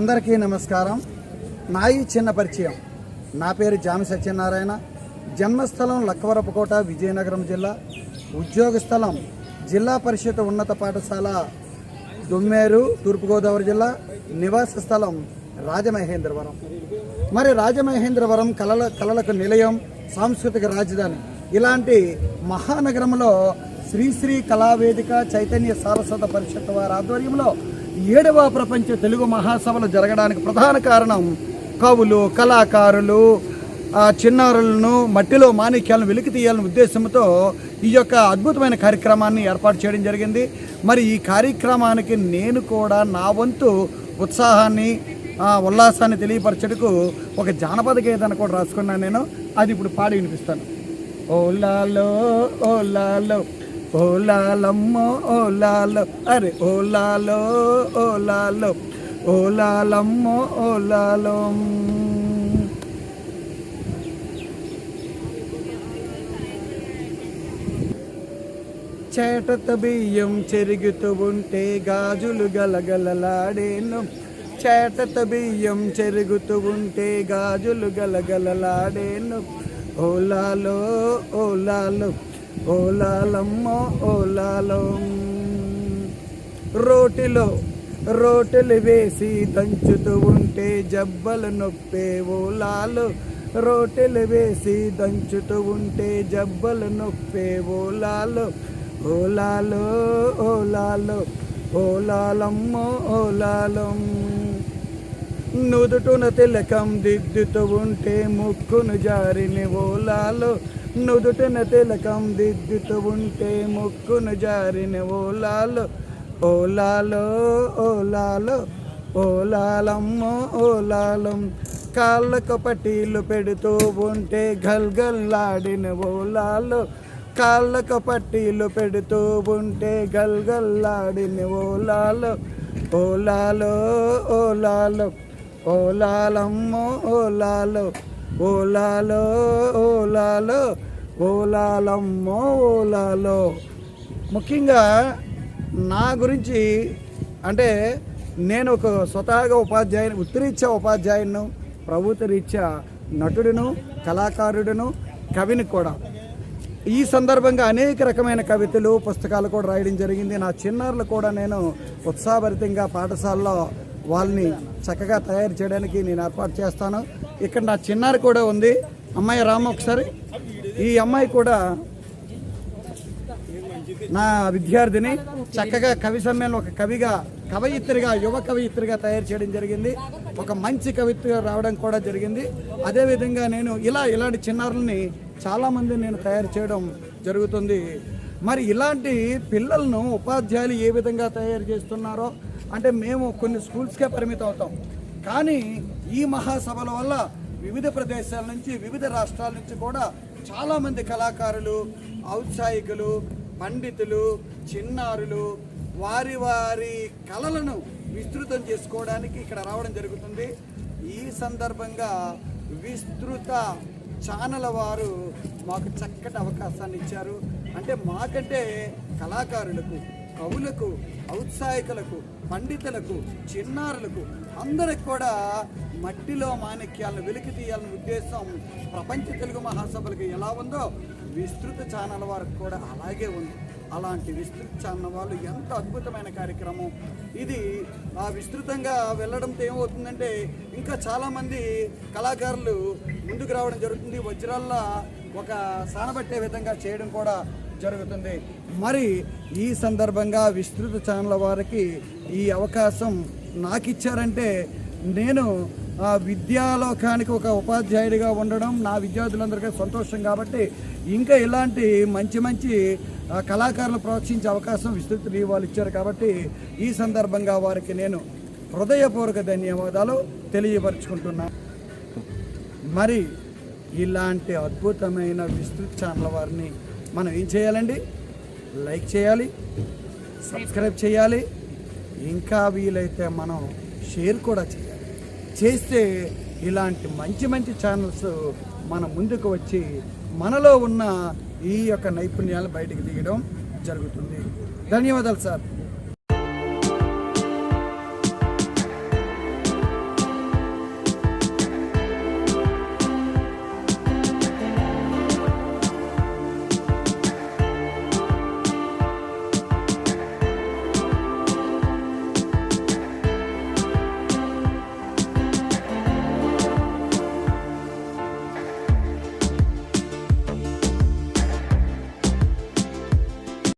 అందరికీ నమస్కారం. నా ఈ చిన్న పరిచయం. నా పేరు జామి సత్యనారాయణ. జన్మస్థలం లక్కవరపుకోట, విజయనగరం జిల్లా. ఉద్యోగ స్థలం జిల్లా పరిషత్ ఉన్నత పాఠశాల దొమ్మేరు, తూర్పుగోదావరి జిల్లా. నివాస స్థలం రాజమహేంద్రవరం. మరి రాజమహేంద్రవరం కళలకు నిలయం, సాంస్కృతిక రాజధాని. ఇలాంటి మహానగరంలో శ్రీశ్రీ కళావేదిక చైతన్య సారస్వత పరిషత్ వారి ఆధ్వర్యంలో 7వ ప్రపంచ తెలుగు మహాసభలు జరగడానికి ప్రధాన కారణం కవులు, కళాకారులు, చిన్నారులను మట్టిలో మాణిక్యాలను వెలికి తీయాలనే ఉద్దేశంతో ఈ యొక్క అద్భుతమైన కార్యక్రమాన్ని ఏర్పాటు చేయడం జరిగింది. మరి ఈ కార్యక్రమానికి నేను కూడా నా వంతు ఉత్సాహాన్ని, ఉల్లాసాన్ని తెలియపరచడానికి ఒక జానపద గీతాన్ని కూడా రాసుకున్నాను నేను. అది ఇప్పుడు పాడి వినిపిస్తాను. ఓలాలో ఓలాలో ఓలాలమ్మో ఓలాలో, అరే ఓలాలో ఓలాలో ఓలాలమ్మో ఓలాలో. చేటత బియ్యం చెరుగుతూ ఉంటే గాజులు గలగలలాడేను. చేటత బియ్యం చెరుగుతూ ఉంటే గాజులు గలగలలాడేను. ఓలాలో ఓలాలో ఓలాలమ్మో ఓలాలో. రోటిలు వేసి దంచుతూ ఉంటే జబ్బలు నొప్పే ఓలాలు. రోటిలు వేసి దంచుతూ ఉంటే జబ్బలు నొప్పే ఓలాలు. ఓలాలో ఓలాలో ఓలాలమ్మో ఓలాలో. నుదుటున తిలకం దిద్దుతూ ఉంటే ముక్కును జారిన ఓలాలు. నుదుటిన తిలకం దిద్దుతూ ఉంటే ముక్కును జారిన ఓలాలు. ఓలాలో ఓలాలో ఓలాలమ్మో ఓలాలం. కాళ్ళకు పట్టీలు పెడుతూ ఉంటే గల్గల్లాడిన ఓలాలు. కాళ్ళకు పట్టీలు పెడుతూ ఉంటే గల్గల్లాడిన ఓలాలు. ఓలాలో ఓలాలో ఓలాలమ్మో ఓలాలో. ఓలాలో ఓలాలో ఓలాలమ్మో ఓలాలో. ముఖ్యంగా నా గురించి అంటే నేను ఒక స్వతహాగా ఉపాధ్యాయుని, వృత్తిరీత్యా ఉపాధ్యాయును, ప్రభుత్వ రీత్యా నటుడును, కళాకారుడును, కవిని కూడా. ఈ సందర్భంగా అనేక రకమైన కవితలు, పుస్తకాలు కూడా రాయడం జరిగింది. నా చిన్నారులు కూడా నేను ఉత్సాహభరితంగా పాఠశాలలో వాళ్ళని చక్కగా తయారు చేయడానికి నేను ఏర్పాటు చేస్తాను. ఇక్కడ నా చిన్నారి కూడా ఉంది, అమ్మాయి రామ. ఒకసారి ఈ అమ్మాయి కూడా నా విద్యార్థిని. చక్కగా కవి సమ్మేళనం ఒక కవయిత్రిగా, యువ కవయిత్రిగా తయారు చేయడం జరిగింది. ఒక మంచి కవిత్వ రావడం కూడా జరిగింది. అదేవిధంగా నేను ఇలాంటి చిన్నారులని చాలామంది నేను తయారు చేయడం జరుగుతుంది. మరి ఇలాంటి పిల్లలను ఉపాధ్యాయులు ఏ విధంగా తయారు చేస్తున్నారో అంటే మేము కొన్ని స్కూల్స్కే పరిమితం అవుతాం. కానీ ఈ మహాసభల వల్ల వివిధ ప్రదేశాల నుంచి, వివిధ రాష్ట్రాల నుంచి కూడా చాలామంది కళాకారులు, ఔత్సాహికులు, పండితులు, చిన్నారులు వారి వారి కళలను విస్తృతం చేసుకోవడానికి ఇక్కడ రావడం జరుగుతుంది. ఈ సందర్భంగా విస్తృత ఛానల్ వారు మాకు చక్కటి అవకాశాన్ని ఇచ్చారు. అంటే మాకంటే కళాకారులకు, కవులకు, ఔత్సాహికులకు, పండితులకు, చిన్నారులకు అందరికి కూడా మట్టిలో మాణిక్యాలను వెలికి తీయాలనే ఉద్దేశం ప్రపంచ తెలుగు మహాసభలకు ఎలా ఉందో విస్తృత ఛానల్ వారికి కూడా అలాగే ఉంది. అలాంటి విస్తృత ఛానల్ వాళ్ళు ఎంత అద్భుతమైన కార్యక్రమం ఇది. విస్తృతంగా వెళ్ళడంతో ఏమవుతుందంటే ఇంకా చాలామంది కళాకారులు ముందుకు రావడం జరుగుతుంది. వజ్రాల్లో ఒక సానబట్టే విధంగా చేయడం కూడా జరుగుతుంది. మరి ఈ సందర్భంగా విస్తృత ఛానల్ వారికి ఈ అవకాశం నాకు ఇచ్చారంటే నేను విద్యాలోకానికి ఒక ఉపాధ్యాయుడిగా ఉండడం నా విద్యార్థులందరికీ సంతోషం. కాబట్టి ఇంకా ఇలాంటి మంచి కళాకారులు ప్రోత్సహించే అవకాశం విస్తృత వాళ్ళు ఇచ్చారు. కాబట్టి ఈ సందర్భంగా వారికి నేను హృదయపూర్వక ధన్యవాదాలు తెలియపరుచుకుంటున్నాను. మరి ఇలాంటి అద్భుతమైన విస్తృత ఛానల్ వారిని మనం ఏం చేయాలండి? లైక్ చేయాలి, సబ్స్క్రైబ్ చేయాలి, ఇంకా వీలైతే మనం షేర్ కూడా చేయాలి. చేస్తే ఇలాంటి మంచి ఛానల్స్ మన ముందుకు వచ్చి మనలో ఉన్న ఈ యొక్క నైపుణ్యాలు బయటికి తీయడం జరుగుతుంది. ధన్యవాదాలు సార్.